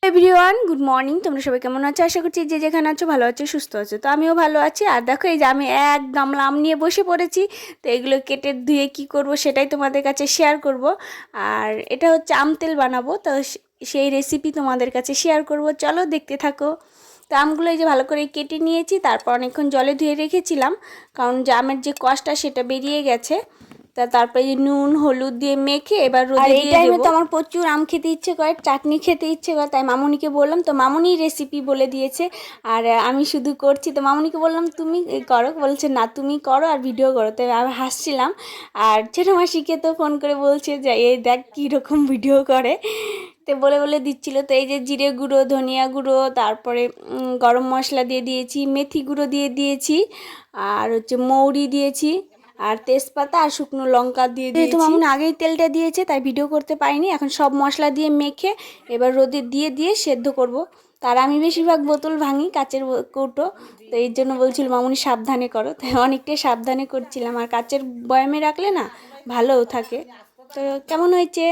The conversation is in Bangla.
Everyone, good morning. তোমরা সবাই কেমন আছো? আশা করছি যে যেখানে আছো ভালো আছো, সুস্থ আছো। তো আমিও ভালো আছি। আর দেখো, এই যে আমি এক গামলা আম নিয়ে বসে পড়েছি। তো এগুলো কেটে ধুয়ে কি করব সেটাই তোমাদের কাছে শেয়ার করব। আর এটা হচ্ছে আম তেল বানাবো, তো সেই রেসিপি তোমাদের কাছে শেয়ার করব। চলো দেখতে থাকো। তো আমগুলো এই যে ভালো করে কেটে নিয়েছি, তারপর অনেকক্ষণ জলে ধুয়ে রেখেছিলাম, কারণ জামের যে কষটা সেটা বেরিয়ে গেছে। তারপরে নুন হলুদ দিয়ে মেখে এবার রোদে দিয়ে দেব। আর এই টাইমে তো আমার প্রচুর আম খেতে ইচ্ছে করে, চাটনি খেতে ইচ্ছে করে, তাই মামুনিকে বললাম, তো মামুনি রেসিপি বলে দিয়েছে। আর আমি শুধু করছি। তো মামুনিকে বললাম তুমি করো, বলছে না তুমি করো আর ভিডিও করো। তাই আমি হাসছিলাম। আর ছোটো মাসিকে তো ফোন করে বলছে যে এই দেখ কীরকম ভিডিও করে। তো বলে বলে দিচ্ছিলো। তো এই যে জিরে গুঁড়ো, ধনিয়া গুঁড়ো, তারপরে গরম মশলা দিয়ে দিয়েছি, মেথি গুঁড়ো দিয়ে দিয়েছি, আর হচ্ছে মৌরি দিয়েছি, আর তেজপাতা আর শুকনো লঙ্কা দিয়ে দিয়েছি। তো মামুন আগেই তেলটা দিয়েছে, তাই ভিডিও করতে পারিনি। এখন সব মশলা দিয়ে মেখে এবার রোদে দিয়ে সেদ্ধ করব। তার আমি বেশিরভাগ বোতল ভাঙি, কাচের কৌটো। তো এই জন্য বলছিল মামুনি সাবধানে করো, তাই অনেকটাই সাবধানে করছিলাম। আর কাচের বয়ামে রাখলে না ভালোও থাকে। তো কেমন হয়েছে?